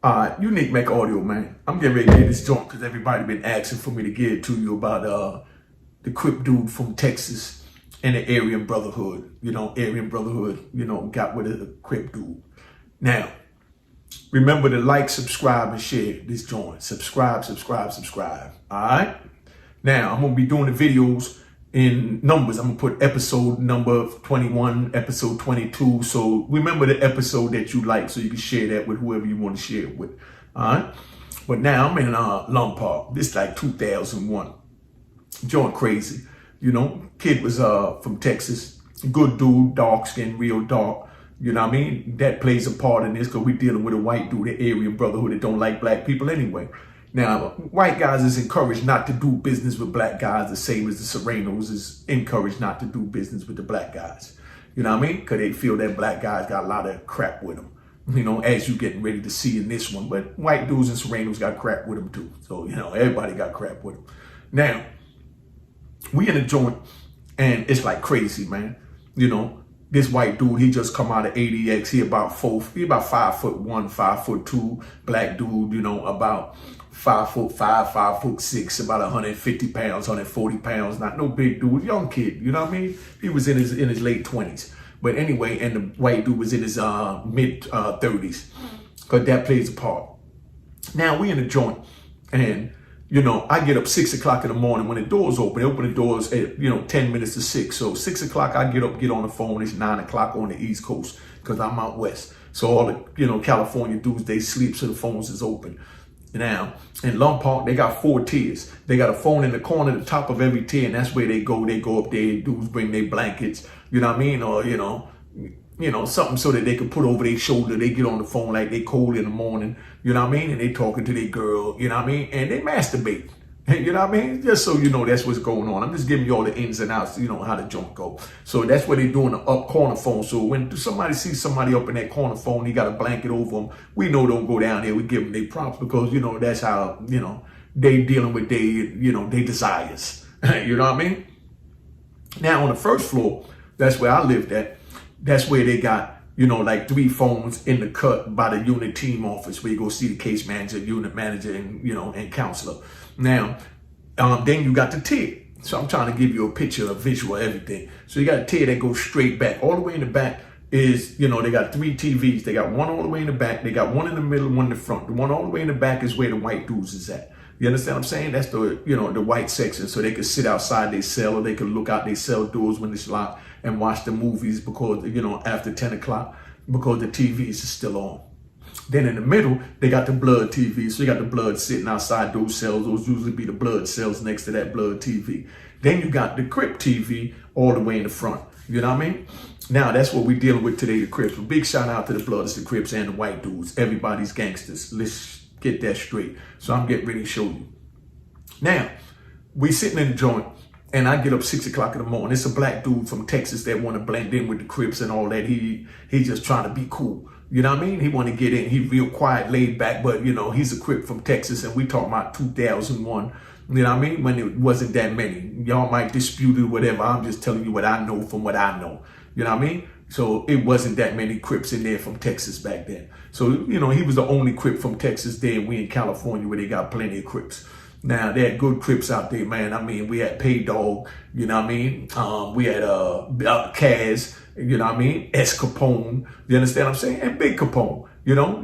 Unique Make Audio, man. I'm getting ready to get this joint because everybody been asking for me to get it to you about the Crip dude from Texas and the Aryan Brotherhood. Aryan Brotherhood, got with a Crip dude. Now, remember to like, subscribe, and share this joint. Subscribe. All right? Now, I'm going to be doing the videos in numbers. I'm going to put episode number 21, episode 22. So remember the episode that you like so you can share that with whoever you want to share it with. All right? But now I'm in Lompoc. This is like 2001. Joint crazy. Kid was from Texas. Good dude, dark skin, real dark. You know what I mean? That plays a part in this because we're dealing with a white dude, the Aryan Brotherhood, that don't like black people anyway. Now, white guys is encouraged not to do business with black guys, the same as the Serranos is encouraged not to do business with the black guys. You know what I mean? Because they feel that black guys got a lot of crap with them, as you getting ready to see in this one. But white dudes and Serranos got crap with them too. So, everybody got crap with them. Now, we in a joint, and it's like crazy, man. This white dude, he just come out of ADX. He about 5'1", 5'2", black dude, about 5'5", 5'6", about 150 pounds, 140 pounds. Not no big dude, young kid, you know what I mean? He was in his late 20s. But anyway, and the white dude was in his mid 30s. Because that plays a part. Now we in a joint, and I get up 6 o'clock in the morning when the doors open. They open the doors at, 10 minutes to 6. So 6 o'clock, I get up, get on the phone. It's 9 o'clock on the East Coast because I'm out West. So all the, California dudes, they sleep, so the phones is open. Now, in Lompoc, they got 4 tiers. They got a phone in the corner at the top of every tier, and that's where they go. They go up there, dudes bring their blankets, you know what I mean? Or, something so that they could put over their shoulder. They get on the phone like they cold in the morning, you know what I mean? And they talking to their girl, you know what I mean? And they masturbate, you know what I mean? Just so you know, that's what's going on. I'm just giving you all the ins and outs, how the joint go. So that's what they do in the up corner phone. So when somebody sees somebody up in that corner phone, he got a blanket over them, we know don't go down there. We give them their props because, that's how, they dealing with their desires. You know what I mean? Now on the first floor, that's where I lived at. That's where they got, like 3 phones in the cut by the unit team office where you go see the case manager, unit manager, and, and counselor. Now, then you got the tier. So I'm trying to give you a picture, a visual, everything. So you got a tier that goes straight back. All the way in the back is, they got 3 TVs. They got one all the way in the back. They got one in the middle, one in the front. The one all the way in the back is where the white dudes is at. You understand what I'm saying? That's the, the white section. So they could sit outside their cell, or they could look out their cell doors when it's locked and watch the movies because, after 10 o'clock, because the TVs is still on. Then in the middle, they got the blood TV. So you got the blood sitting outside those cells. Those usually be the blood cells next to that blood TV. Then you got the Crip TV all the way in the front. You know what I mean? Now, that's what we're dealing with today, the Crips. A big shout out to the Bloods, the Crips, and the white dudes. Everybody's gangsters. Let's get that straight. So I'm getting ready to show you. Now, we sitting in the joint, and I get up 6 o'clock in the morning. It's a black dude from Texas that want to blend in with the Crips and all that. He just trying to be cool. You know what I mean? He want to get in. He real quiet, laid back, but, he's a Crip from Texas, and we talking about 2001. You know what I mean? When it wasn't that many. Y'all might dispute it, whatever. I'm just telling you what I know from what I know. You know what I mean? So it wasn't that many Crips in there from Texas back then. So, he was the only Crip from Texas there. We in California where they got plenty of Crips. Now, they had good Crips out there, man. I mean, we had Pay Dog, you know what I mean? We had Kaz, you know what I mean? S Capone, you understand what I'm saying? And Big Capone,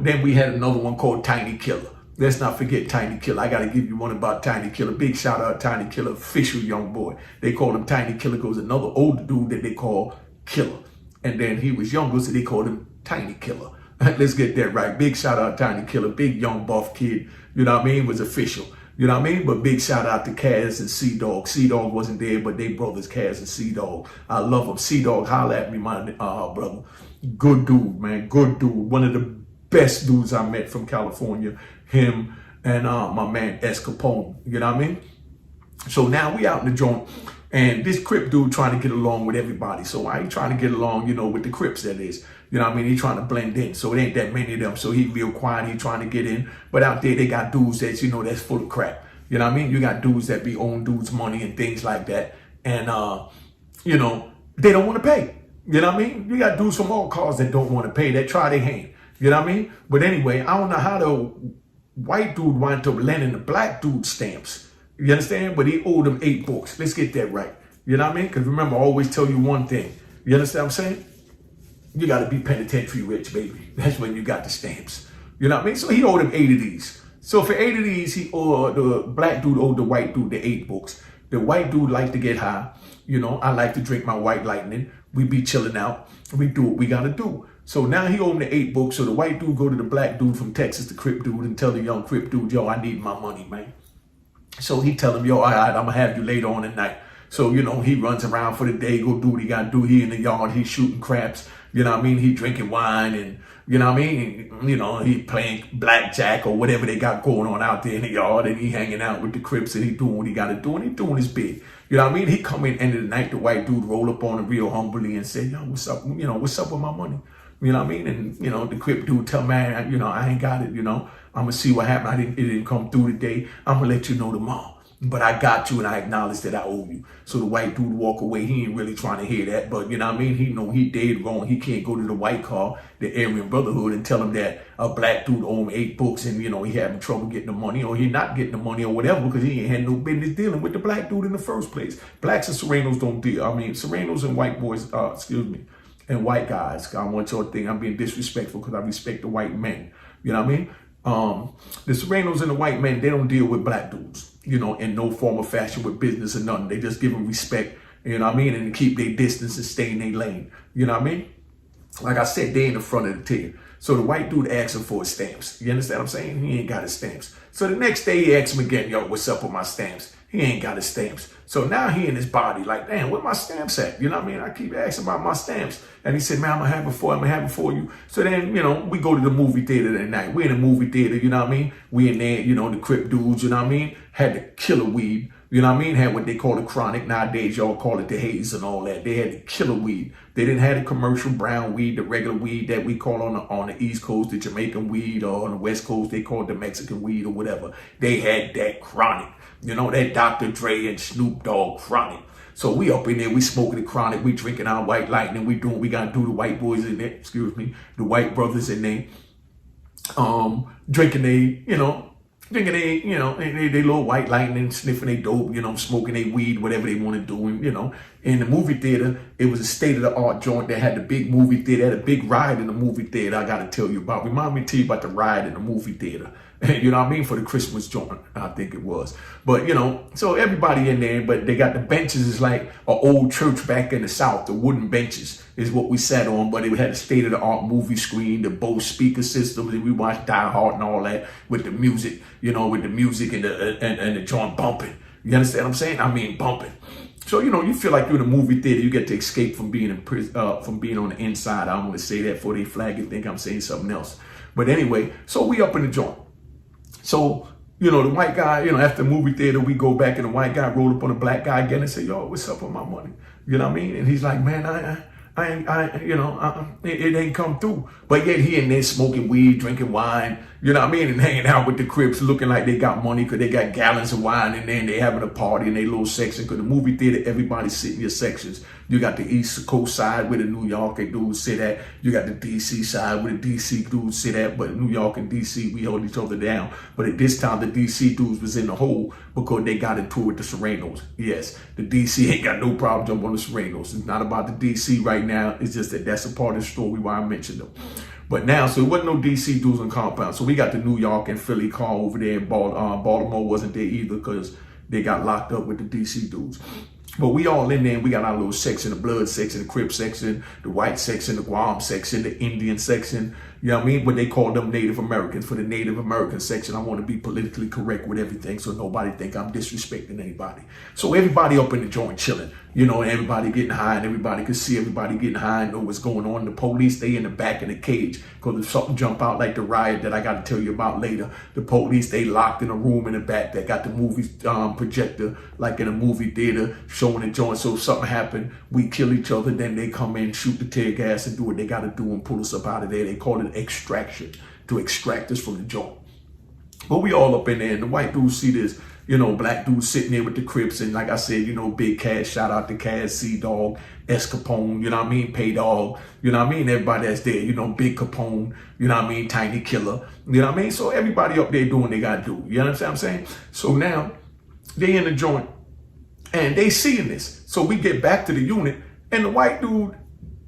Then we had another one called Tiny Killer. Let's not forget Tiny Killer. I got to give you one about Tiny Killer. Big shout out Tiny Killer, official young boy. They called him Tiny Killer because another older dude that they call Killer. And then he was younger, so they called him Tiny Killer. Let's get that right. Big shout out Tiny Killer, big young buff kid, you know what I mean? Was official. You know what I mean? But big shout out to Kaz and C-Dog. C-Dog wasn't there, but they brothers, Kaz and C-Dog. I love them. C-Dog, holla at me, my brother. Good dude, man. Good dude. One of the best dudes I met from California. Him and my man S Capone. You know what I mean? So now we out in the joint. And this Crip dude trying to get along with everybody. So I ain't trying to get along, with the Crips, that is. You know what I mean? He trying to blend in. So it ain't that many of them. So he real quiet. He trying to get in. But out there, they got dudes that's, that's full of crap. You know what I mean? You got dudes that be own dudes' money and things like that. And, they don't want to pay. You know what I mean? You got dudes from all cars that don't want to pay. That try their hand. You know what I mean? But anyway, I don't know how the white dude wound up lending the black dude stamps. You understand? But he owed him 8 books. Let's get that right. You know what I mean? Because remember, I always tell you one thing. You understand what I'm saying? You got to be penitentiary rich, baby. That's when you got the stamps. You know what I mean? So he owed him 8 of these. So for 8 of these, the black dude owed the white dude the 8 books. The white dude liked to get high. You know, I like to drink my white lightning. We be chilling out. We do what we got to do. So now he owed him the 8 books. So the white dude go to the black dude from Texas, the Crip dude, and tell the young Crip dude, yo, I need my money, man. So he tell him, yo, all right, I'm going to have you later on tonight. So, you know, he runs around for the day, go do what he got to do. He in the yard, he shooting craps. You know what I mean? He drinking wine and, you know what I mean? You know, he playing blackjack or whatever they got going on out there in the yard. And he hanging out with the Crips and he doing what he got to do. And he doing his big. You know what I mean? He come in end of the night, the white dude roll up on him real humbly and say, yo, what's up? You know, what's up with my money? You know what I mean? And, you know, the Crip dude tell man, you know, I ain't got it, you know. I'm going to see what happened. It didn't come through today. I'm going to let you know tomorrow. But I got you and I acknowledge that I owe you. So the white dude walk away. He ain't really trying to hear that. But you know what I mean? He know he dead wrong. He can't go to the white car, the Aryan Brotherhood, and tell him that a black dude owe him 8 books and, you know, he having trouble getting the money or he not getting the money or whatever because he ain't had no business dealing with the black dude in the first place. Blacks and Serenos don't deal. I mean, Serenos and white boys, and white guys. I want y'all to think I'm being disrespectful because I respect the white men. You know what I mean? The Serenos and the white men, they don't deal with black dudes, you know, in no form or fashion with business or nothing. They just give them respect, you know what I mean, and keep their distance and stay in their lane. You know what I mean? Like I said, they in the front of the tier. So the white dude asked him for his stamps. You understand what I'm saying? He ain't got his stamps. So the next day he asked him again, yo, what's up with my stamps? He ain't got his stamps. So now he in his body like, damn, where my stamps at? You know what I mean? I keep asking about my stamps. And he said, man, I'm going to have it for you. So then, you know, we go to the movie theater that night. We in the movie theater, you know what I mean? We in there, you know, the Crip dudes, you know what I mean? Had the killer weed, you know what I mean? Had what they call the chronic. Nowadays, y'all call it the haze and all that. They had the killer weed. They didn't have the commercial brown weed, the regular weed that we call on the East Coast, the Jamaican weed, or on the West Coast, they call it the Mexican weed or whatever. They had that chronic. You know, that Dr. Dre and Snoop Dogg chronic. So we up in there, we smoking the chronic, we drinking our white lightning, we doing, we gotta do the white boys in there, the white brothers in there, drinking they little white lightning, sniffing they dope, you know, smoking they weed, whatever they want to do. And, you know, in the movie theater, it was a state-of-the-art joint that had the big movie theater, had a big ride in the movie theater I got to tell you about. Remind me to tell you about the ride in the movie theater. You know what I mean? For the Christmas joint, I think it was. But, you know, so everybody in there, but they got the benches is like an old church back in the South. The wooden benches is what we sat on, but it had a state-of-the-art movie screen, the Bose speaker systems, and we watched Die Hard and all that with the music, you know, with the music and the joint bumping. You understand what I'm saying? I mean, bumping. So, you know, you feel like you're in a movie theater. You get to escape from being in prison, from being on the inside. I don't want to say that before they flag and think I'm saying something else. But anyway, so we up in the joint. So, you know, the white guy, you know, after the movie theater, we go back and the white guy roll up on the black guy again and say, yo, what's up with my money? You know what I mean? And he's like, man, it ain't come through. But yet he in there smoking weed, drinking wine, you know what I mean? And hanging out with the Crips, looking like they got money because they got gallons of wine in there and they having a party in their little section. Because the movie theater, everybody sit in your sections. You got the East Coast side where the New York dudes sit at. You got the DC side where the DC dudes sit at. But New York and DC, we hold each other down. But at this time, the DC dudes was in the hole because they got into it with the Serenos. Yes, the DC ain't got no problem jumping on the Serenos. It's not about the DC right now. It's just that that's a part of the story why I mentioned them. But now, so it wasn't no DC dudes on compound. So we got the New York and Philly car over there. And Baltimore wasn't there either because they got locked up with the DC dudes. But we all in there and we got our little section, the blood section, the Crip section, the white section, the Guam section, the Indian section. You know what I mean? But they call them Native Americans. For the Native American section, I want to be politically correct with everything so nobody think I'm disrespecting anybody. So everybody up in the joint chilling, you know, and everybody getting high and everybody can see everybody getting high and know what's going on. The police, they in the back in the cage because if something jump out like the riot that I got to tell you about later, the police, they locked in a room in the back that got the movie projector like in a movie theater showing the joint. So if something happened, we kill each other, then they come in, shoot the tear gas and do what they got to do and pull us up out of there. They call it extraction, to extract us from the joint. But we all up in there and the white dudes see this. You know, black dude sitting there with the Crips, and like I said, you know, Big Cash, shout out to Cash, C-Dog, S Capone, you know what I mean, Pay Dog, you know what I mean, everybody that's there, you know, Big Capone, you know what I mean, Tiny Killer, you know what I mean, so everybody up there doing what they gotta do, you know what I'm saying? So now, they in the joint, and they seeing this, so we get back to the unit, and the white dude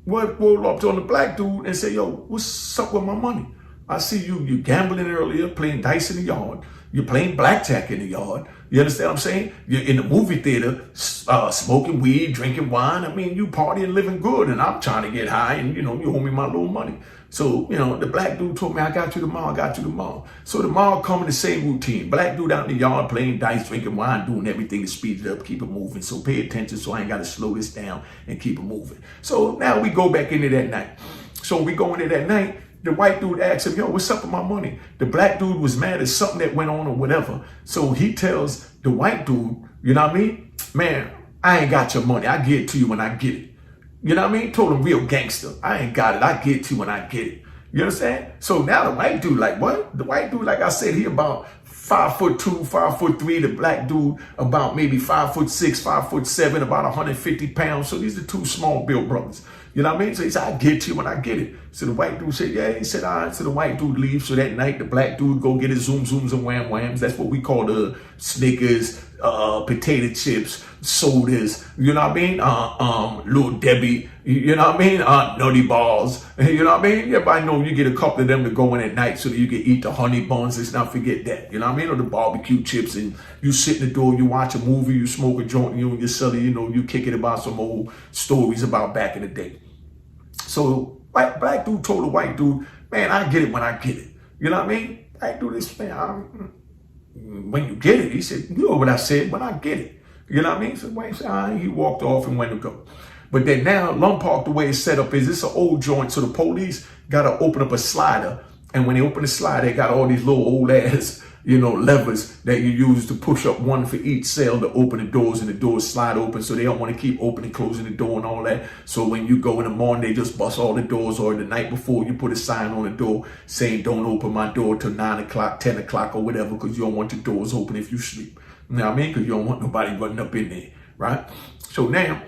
roll up on the black dude and say, yo, what's up with my money? I see you gambling earlier, playing dice in the yard. You're playing blackjack in the yard. You understand what I'm saying? You're in the movie theater, smoking weed, drinking wine. I mean, you partying, living good, and I'm trying to get high, and, you know, you owe me my little money. So, you know, the black dude told me, I got you tomorrow. So tomorrow come in the same routine. Black dude out in the yard playing dice, drinking wine, doing everything to speed it up, keep it moving. So pay attention so I ain't got to slow this down and keep it moving. So now we go back into that night. So we go into that night. The white dude asks him, yo, what's up with my money? The black dude was mad at something that went on or whatever. So he tells the white dude, you know what I mean? Man, I ain't got your money. I get it to you when I get it. You know what I mean? Told him real gangster. I ain't got it. I get it to you when I get it. You understand? So now the white dude, like, what? The white dude, like I said, he about 5'2", 5'3". The black dude about maybe 5'6", 5'7", about 150 pounds. So these are two small built brothers. You know what I mean? So he said, I get you when I get it. So the white dude said, yeah. He said, all right. So the white dude leaves. So that night, the black dude go get his zooms and wham whams. That's what we call the Snickers, potato chips, sodas. You know what I mean? Little Debbie. You know what I mean? Nutty balls. You know what I mean? Everybody know you get a couple of them to go in at night so that you can eat the honey buns. Let's not forget that. You know what I mean? Or the barbecue chips. And you sit in the door, you watch a movie, you smoke a joint, you and your celly, you know, you kick it about some old stories about back in the day. So black dude told the white dude, man, I get it when I get it. You know what I mean? Black dude, this man, when you get it, he said, you know what I said, when I get it. You know what I mean? So white said, all right. He walked off and went to go. But then now, Lompoc, the way it's set up is it's an old joint. So the police got to open up a slider. And when they open the slider, they got all these little old ass, you know, levers that you use to push up one for each cell to open the doors, and the doors slide open. So they don't want to keep opening, closing the door and all that. So when you go in the morning, they just bust all the doors, or the night before you put a sign on the door saying, don't open my door till 9 o'clock, 10 o'clock or whatever, because you don't want your doors open if you sleep. You know what I mean? Because you don't want nobody running up in there, right? So now,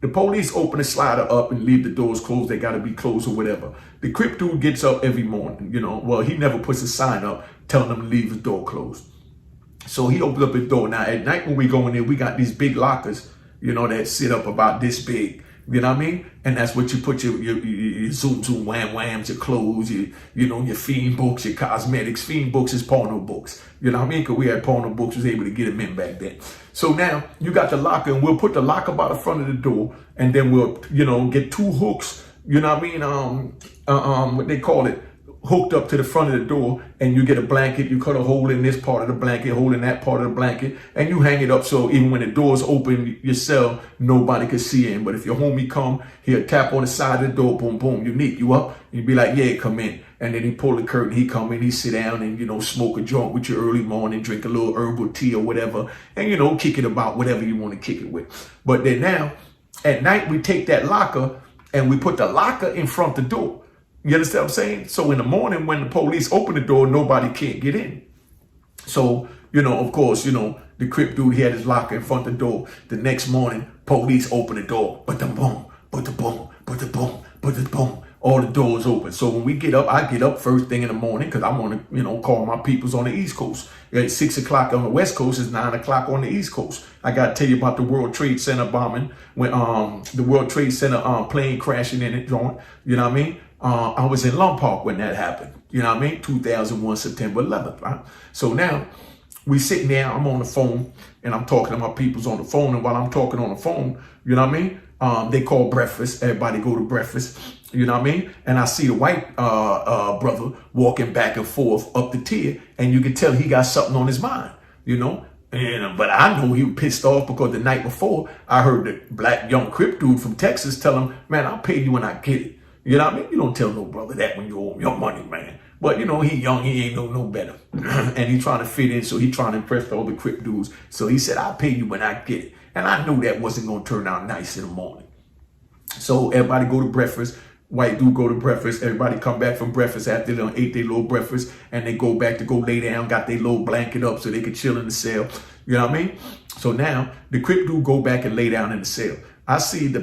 the police open the slider up and leave the doors closed. They got to be closed or whatever. The Crip dude gets up every morning, you know. Well, he never puts a sign up telling them to leave his door closed. So he opens up his door. Now, at night when we go in there, we got these big lockers, you know, that sit up about this big. You know what I mean? And that's what you put your zoom, wham, whams, your clothes, you know, your fiend books, your cosmetics. Fiend books is porno books. You know what I mean? Because we had porno books, was able to get them in back then. So now you got the locker, and we'll put the locker by the front of the door, and then we'll, you know, get two hooks, you know what I mean? What they call it, hooked up to the front of the door, and you get a blanket, you cut a hole in this part of the blanket, hole in that part of the blanket, and you hang it up so even when the doors open your cell, nobody can see in. But if your homie come, he'll tap on the side of the door, boom, boom, Unique, you up? You'd be like, yeah, come in. And then he pull the curtain, he come in, he sit down and, you know, smoke a joint with you early morning, drink a little herbal tea or whatever, and, you know, kick it about whatever you want to kick it with. But then now, at night, we take that locker and we put the locker in front of the door. You understand what I'm saying? So in the morning when the police open the door, nobody can't get in. So, you know, of course, you know, the Crip dude, he had his locker in front of the door. The next morning, police open the door. But the boom, but the boom, but the boom, but the boom. All the doors open. So when we get up, I get up first thing in the morning because I want to, you know, call my peoples on the East Coast. At 6 o'clock on the West Coast, it's 9 o'clock on the East Coast. I got to tell you about the World Trade Center bombing when the World Trade Center plane crashing in it, joint. You know what I mean? I was in Lompoc when that happened. You know what I mean? 2001, September 11th, right? So now we sitting there, I'm on the phone and I'm talking to my peoples on the phone. And while I'm talking on the phone, you know what I mean? They call breakfast. Everybody go to breakfast. You know what I mean? And I see the white brother walking back and forth up the tier, and you can tell he got something on his mind, you know? And, but I know he was pissed off because the night before, I heard the black young Crip dude from Texas tell him, man, I'll pay you when I get it. You know what I mean? You don't tell no brother that when you owe him your money, man. But, you know, he young, he ain't no better. And he trying to fit in, so he trying to impress all the Crip dudes. So he said, I'll pay you when I get it. And I knew that wasn't going to turn out nice in the morning. So everybody go to breakfast. White dude go to breakfast. Everybody come back from breakfast after they ate their little breakfast, and they go back to go lay down, got their little blanket up so they could chill in the cell. You know what I mean? So now the Crip dude go back and lay down in the cell. I see the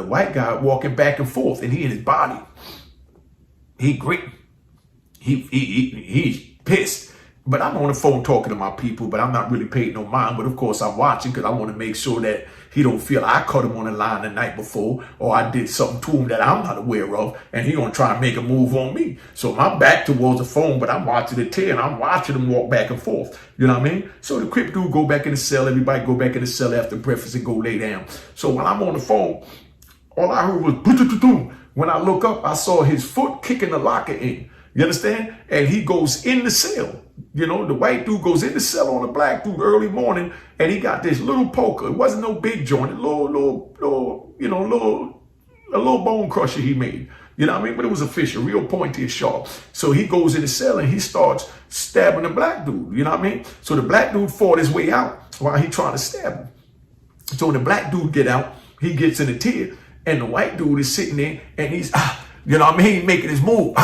white guy walking back and forth, and he in his body. He gritting. He's pissed. But I'm on the phone talking to my people, but I'm not really paying no mind. But of course I'm watching because I want to make sure that he don't feel I cut him on the line the night before, or I did something to him that I'm not aware of, and he gonna try and make a move on me. So my back towards the phone, but I'm watching the tear, and I'm watching him walk back and forth. You know what I mean? So the Crip dude go back in the cell. Everybody go back in the cell after breakfast and go lay down. So when I'm on the phone, all I heard was boom. When I look up, I saw his foot kicking the locker in. You understand? And he goes in the cell. You know, the white dude goes in the cell on the black dude early morning, and he got this little poker. It wasn't no big joint, a little bone crusher he made. You know what I mean? But it was a fish, a real pointy and sharp. So he goes in the cell and he starts stabbing the black dude. You know what I mean? So the black dude fought his way out while he trying to stab him. So when the black dude get out, he gets in a tear, and the white dude is sitting there, and he's, you know what I mean? He making his move,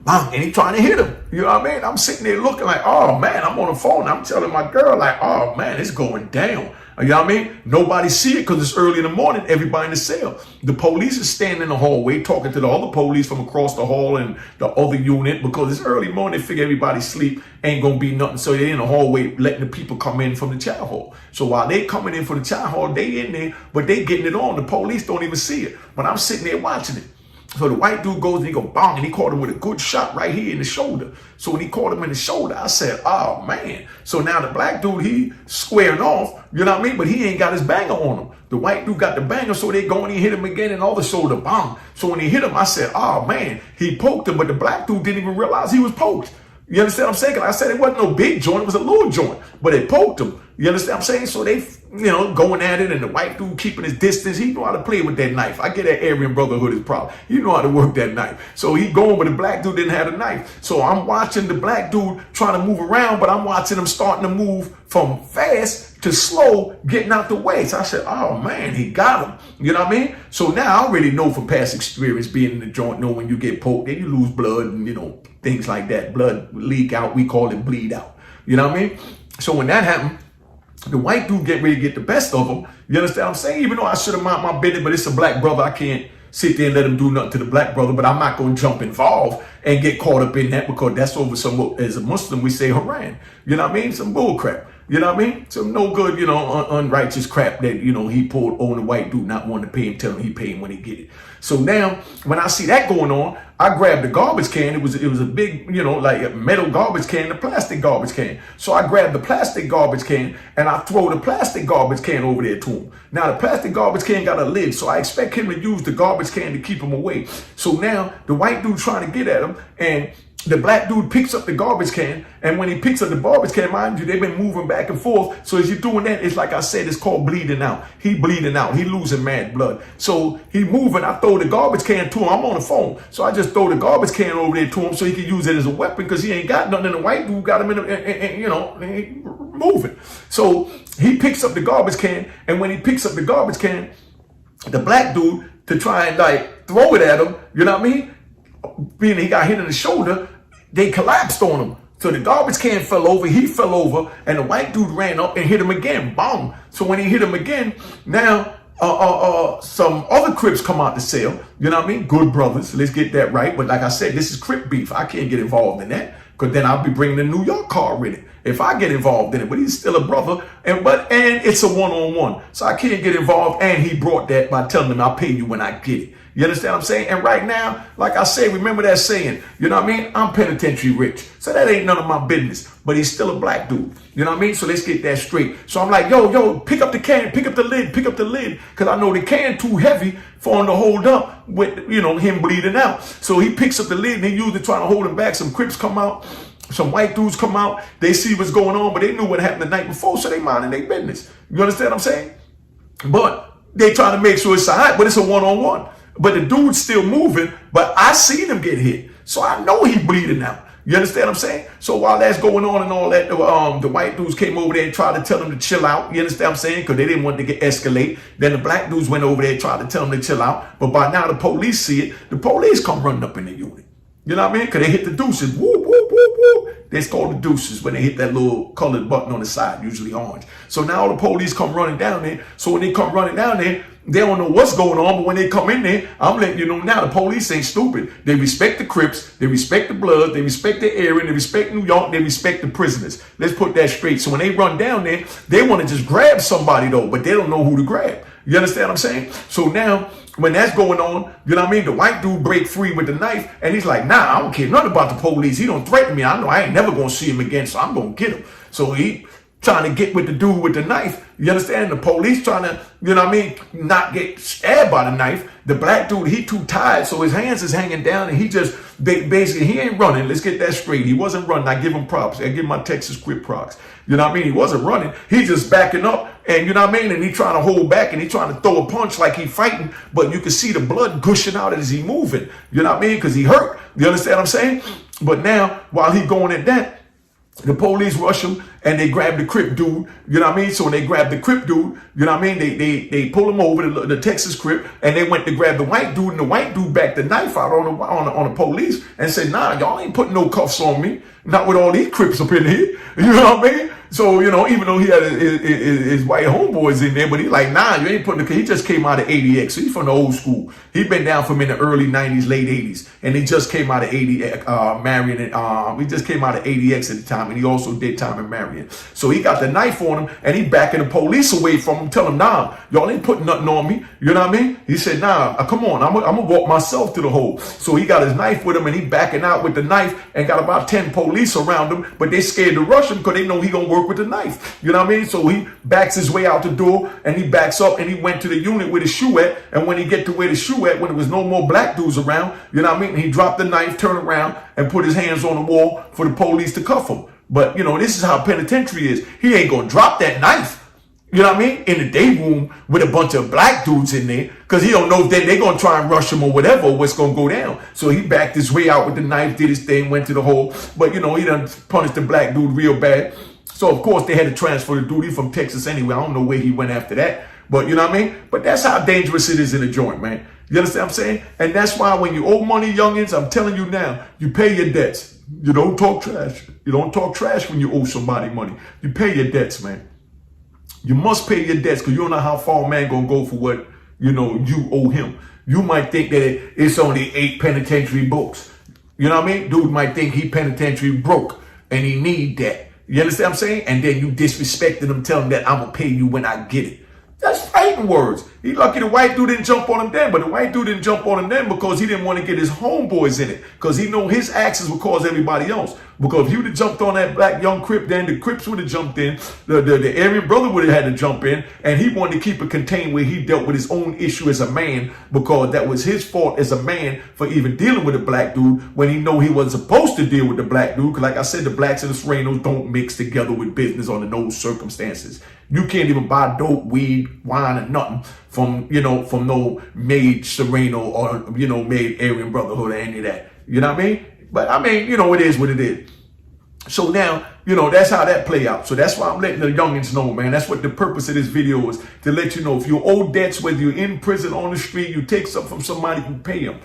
and he trying to hit him. You know what I mean? I'm sitting there looking like, oh man, I'm on the phone. I'm telling my girl like, oh man, it's going down. You know what I mean? Nobody see it because it's early in the morning. Everybody in the cell. The police is standing in the hallway talking to the other police from across the hall and the other unit because it's early morning. They figure everybody sleep, ain't gonna be nothing. So they're in the hallway letting the people come in from the child hall. So while they coming in from the child hall, they in there, but they getting it on. The police don't even see it. But I'm sitting there watching it. So the white dude goes and he go bang, and he caught him with a good shot right here in the shoulder. So when he caught him in the shoulder, I said, oh man. So now the black dude, he squaring off, you know what I mean? But he ain't got his banger on him. The white dude got the banger, so they go and he hit him again and all the shoulder, bang. So when he hit him, I said, oh man, he poked him, but the black dude didn't even realize he was poked. You understand what I'm saying? Like I said, it wasn't no big joint, it was a little joint, but it poked him. You understand what I'm saying? So they, you know, going at it, and the white dude keeping his distance. He know how to play with that knife. I get that Aryan Brotherhood is problem. You know how to work that knife. So he going, but the black dude didn't have a knife. So I'm watching the black dude trying to move around, but I'm watching him starting to move from fast to slow, getting out the way. So I said, oh man, he got him. You know what I mean? So now I already know from past experience being in the joint, know when you get poked, then you lose blood and, you know, things like that. Blood leak out. We call it bleed out. You know what I mean? So when that happened, the white dude get ready to get the best of him. You understand what I'm saying? Even though I should have mind my business, but it's a black brother. I can't sit there and let him do nothing to the black brother, but I'm not going to jump involved and get caught up in that because that's over some, as a Muslim, we say haram. You know what I mean? Some bull crap. You know what I mean? Some no good, you know, unrighteous crap that, you know, he pulled on the white dude, not wanting to pay him, tell him he pay him when he get it. So now when I see that going on, I grabbed the garbage can. It was a big, you know, like a metal garbage can, a plastic garbage can. So I grabbed the plastic garbage can and I throw the plastic garbage can over there to him. Now the plastic garbage can got a lid, so I expect him to use the garbage can to keep him away. So now the white dude trying to get at him, and the black dude picks up the garbage can, and when he picks up the garbage can, mind you, they've been moving back and forth. So as you're doing that, it's like I said, it's called bleeding out. He bleeding out. He losing mad blood. So he moving. I throw the garbage can to him. I'm on the phone. So I just throw the garbage can over there to him so he can use it as a weapon because he ain't got nothing. And the white dude got him in, you know, moving. So he picks up the garbage can, and when he picks up the garbage can, the black dude, to try and like throw it at him, you know what I mean? Being he got hit in the shoulder, they collapsed on him. So the garbage can fell over, he fell over, and the white dude ran up and hit him again. Boom. So when he hit him again, now some other Crips come out the cell. You know what I mean? Good brothers. Let's get that right. But like I said, this is Crip beef. I can't get involved in that because then I'll be bringing the New York car with it if I get involved in it. But he's still a brother, and it's a one-on-one, so I can't get involved. And he brought that by telling him I'll pay you when I get it. You understand what I'm saying? And right now, like I say, remember that saying, you know what I mean? I'm penitentiary rich. So that ain't none of my business, but he's still a black dude. You know what I mean? So let's get that straight. So I'm like, yo, pick up the can, pick up the lid. Cause I know the can too heavy for him to hold up with, you know, him bleeding out. So he picks up the lid and he usually trying to hold him back. Some Crips come out, some white dudes come out. They see what's going on, but they knew what happened the night before. So they minding their business. You understand what I'm saying? But they trying to make sure it's all right, but it's a one-on-one. But the dude's still moving, but I seen him get hit. So I know he bleeding out. You understand what I'm saying? So while that's going on and all that, the white dudes came over there and tried to tell him to chill out. You understand what I'm saying? Because they didn't want to get escalate. Then the black dudes went over there and tried to tell him to chill out. But by now the police see it. The police come running up in the unit. You know what I mean? Because they hit the deuces. Whoop, whoop, whoop, whoop. They call the deuces when they hit that little colored button on the side, usually orange. So now all the police come running down there. So when they come running down there, they don't know what's going on. But when they come in there, I'm letting you know now, the police ain't stupid. They respect the Crips. They respect the Bloods. They respect the area. They respect New York. They respect the prisoners. Let's put that straight. So when they run down there, they want to just grab somebody, though, but they don't know who to grab. You understand what I'm saying? So now, when that's going on, you know what I mean? The white dude break free with the knife, and he's like, nah, I don't care nothing about the police. He don't threaten me. I know I ain't never going to see him again, so I'm going to get him. So he trying to get with the dude with the knife. You understand? The police trying to, you know what I mean, not get stabbed by the knife. The black dude, he too tired, so his hands is hanging down, and he just, basically, he ain't running. Let's get that straight. He wasn't running. I give him props. I give my Texas Crip props. You know what I mean? He wasn't running. He just backing up, and you know what I mean? And he trying to hold back, and he trying to throw a punch like he fighting, but you can see the blood gushing out as he moving. You know what I mean? Because he hurt. You understand what I'm saying? But now, while he going at that, the police rush him and they grab the Crip dude, you know what I mean? So when they grab the Crip dude, you know what I mean? They pull him over, the Texas Crip, and they went to grab the white dude, and the white dude backed the knife out on the police and said, nah, y'all ain't putting no cuffs on me. Not with all these Crips up in here. You know what I mean? So, you know, even though he had his white homeboys in there, but he like, nah, you ain't putting the, he just came out of 80X. So he's from the old school. He been down from in the early 90s, late 80s. And he just came out of 80, Marion. He just came out of 80X at the time. And he also did time in Marion. So he got the knife on him and he backing the police away from him, telling him, nah, y'all ain't putting nothing on me. You know what I mean? He said, nah, come on, I'm gonna walk myself to the hole. So he got his knife with him and he backing out with the knife and got about 10 police around him, but they scared to rush him because they know he gonna work with the knife. You know what I mean? So he backs his way out the door and he backs up and he went to the unit where the shoe at. And when he get to where the shoe at, when there was no more black dudes around, you know what I mean? He dropped the knife, turned around and put his hands on the wall for the police to cuff him. But, you know, this is how penitentiary is. He ain't going to drop that knife, you know what I mean, in the day room with a bunch of black dudes in there because he don't know if they're going to try and rush him or whatever, or what's going to go down. So he backed his way out with the knife, did his thing, went to the hole. But, you know, he done punished the black dude real bad. So, of course, they had to transfer the dude. He from Texas anyway. I don't know where he went after that. But, you know what I mean? But that's how dangerous it is in a joint, man. You understand what I'm saying? And that's why when you owe money, youngins, I'm telling you now, you pay your debts. You don't talk trash. You don't talk trash when you owe somebody money. You pay your debts, man. You must pay your debts because you don't know how far a man gonna go for what, you know, you owe him. You might think that it's only 8 penitentiary books. You know what I mean? Dude might think he penitentiary broke and he need that. You understand what I'm saying? And then you disrespecting him, telling him that I'm gonna pay you when I get it. That's fighting words. He lucky the white dude didn't jump on him then, but the white dude didn't jump on him then because he didn't want to get his homeboys in it, because he know his actions would cause everybody else. Because if he would have jumped on that black young Crip, then the Crips would have jumped in, the Aryan Brother would have had to jump in, and he wanted to keep it contained where he dealt with his own issue as a man, because that was his fault as a man for even dealing with a black dude when he know he wasn't supposed to deal with the black dude. Because like I said, the blacks and the Serenos don't mix together with business under those circumstances. You can't even buy dope, weed, wine, and nothing from, you know, from no made Sereno or, you know, made Aryan Brotherhood or any of that. You know what I mean? But I mean, you know, it is what it is. So now, you know, that's how that play out. So that's why I'm letting the youngins know, man. That's what the purpose of this video is, to let you know if you owe debts, whether you're in prison, on the street, you take something from somebody who pay them.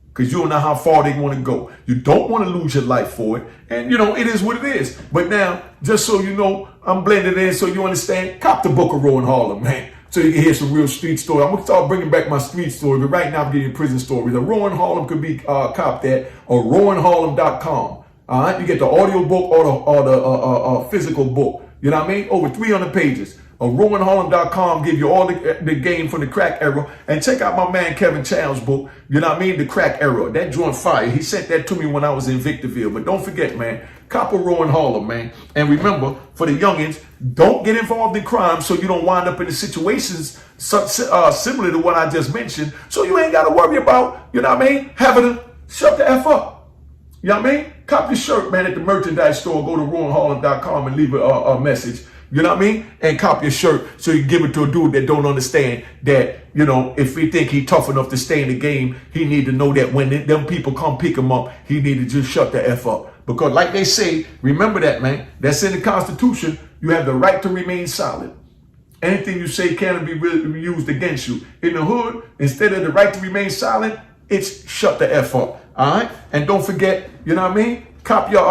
Because you don't know how far they want to go. You don't want to lose your life for it. And, you know, it is what it is. But now, just so you know, I'm blended in so you understand, cop the book of Rowan Harlem, man. So you can hear some real street story. I'm going to start bringing back my street story. But right now, I'm getting prison stories. The Rowan Harlem could be copped at or rowanharlem.com. All right, you get the audio book or the physical book. You know what I mean? Over 300 pages. rowanharlem.com give you all the game from the crack era. And check out my man Kevin Chow's book, you know what I mean? The crack era. That joint fire. He sent that to me when I was in Victorville. But don't forget, man, cop a Rowan Harlem, man. And remember, for the youngins, don't get involved in crime so you don't wind up in the situations similar to what I just mentioned. So you ain't got to worry about, you know what I mean, having to shut the F up. You know what I mean? Cop your shirt, man, at the merchandise store. Go to rowanharlem.com and leave a message. You know what I mean? And cop your shirt so you give it to a dude that don't understand that, you know, if we think he tough enough to stay in the game, he need to know that when them people come pick him up, he need to just shut the F up. Because like they say, remember that, man, that's in the Constitution. You have the right to remain silent. Anything you say can be used against you. In the hood, instead of the right to remain silent, It's shut the F up. All right? And don't forget, you know what I mean? Cop your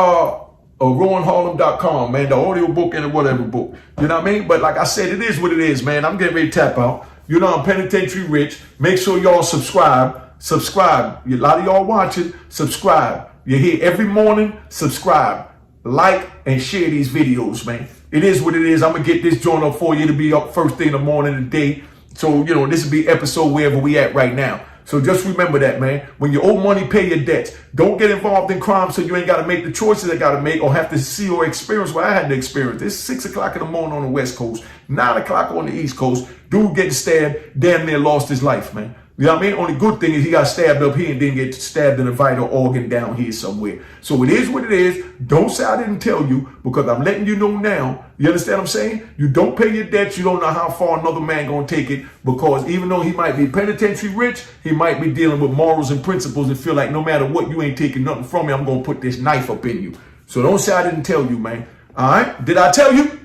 RowanHarlem.com, man, the audio book and the whatever book. You know what I mean? But like I said, it is what it is, man. I'm getting ready to tap out. You know I'm penitentiary rich. Make sure y'all subscribe. Subscribe. A lot of y'all watching, subscribe. You're here every morning, subscribe. Like and share these videos, man. It is what it is. I'm going to get this joint up for you to be up first thing in the morning of the day. So, you know, this will be episode wherever we at right now. So just remember that, man. When you owe money, pay your debts. Don't get involved in crime so you ain't got to make the choices I got to make or have to see or experience what I had to experience. It's 6 o'clock in the morning on the West Coast, 9 o'clock on the East Coast. Dude getting stabbed, damn near lost his life, man. You know what I mean? Only good thing is he got stabbed up here and didn't get stabbed in a vital organ down here somewhere. So it is what it is. Don't say I didn't tell you, because I'm letting you know now. You understand what I'm saying? You don't pay your debts. You don't know how far another man gonna take it, because even though he might be penitentiary rich, he might be dealing with morals and principles and feel like no matter what, you ain't taking nothing from me. I'm gonna put this knife up in you. So don't say I didn't tell you, man. All right? Did I tell you?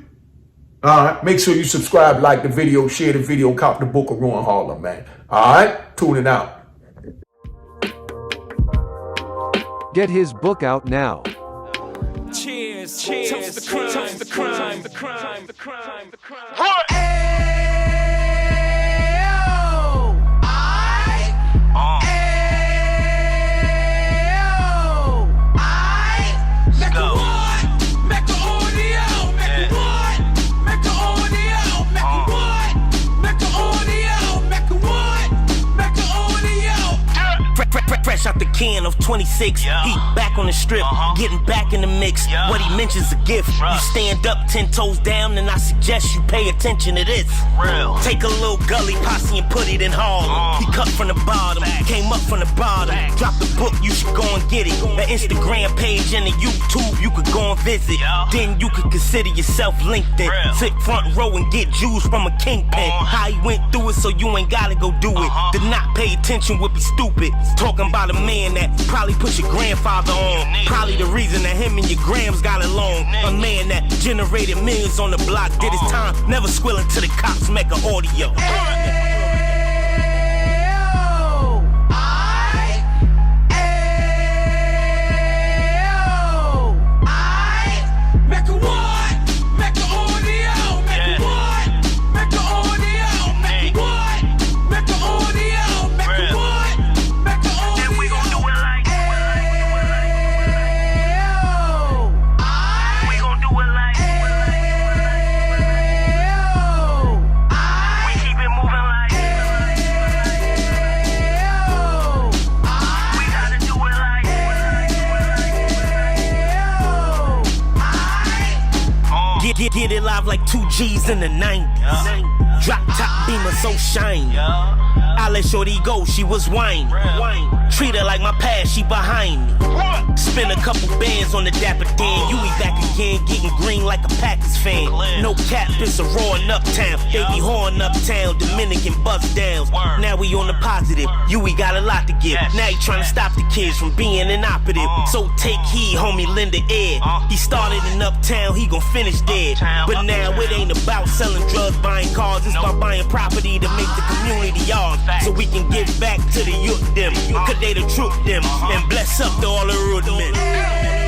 All right, make sure you subscribe, like the video, share the video, cop the book of Aryan Harlem, man. All right, tune it out. Get his book out now. Cheers, cheers, toast the crime, toast the crime, the crime, the crime, the crime. What? Fresh out the can of 26, he back on the strip, getting back in the mix. What he mentions a gift. You stand up 10 toes down, and I suggest you pay attention to this. Take a little gully posse and put it in Harlem. He cut from the bottom, came up from the bottom. Drop the book, you should go and get it. The Instagram page and the YouTube, you could go and visit. Then you could consider yourself LinkedIn. Sit front row and get Jews from a kingpin. How he went through it, so you ain't gotta go do it. To not pay attention would be stupid. Talking about a man that probably put your grandfather on. Probably the reason that him and your grams got along. A man that generated millions on the block, did his time, never squilling to the cops, Mecca audio. Get it live like 2 G's in the 90s. Drop top beamer so shiny. I let shorty go, she was whining. Treat her like my past, she behind me. Spend a couple bands on the Dapper Dan. You be back again, getting green like a Packers fan. No cap, it's a roaring uptown. They be horn uptown, Dominican bust downs. Now we on the positive, you we got a lot to give. Now he trying to stop the kids from being inoperative. So take heed, homie, lend a ear. He started in uptown, he gon' finish dead. But now it ain't about selling drugs, buying cars. It's about buying property to make the community yours. So we can give back to the youth them, cause they the truth them, and bless up to all the root men.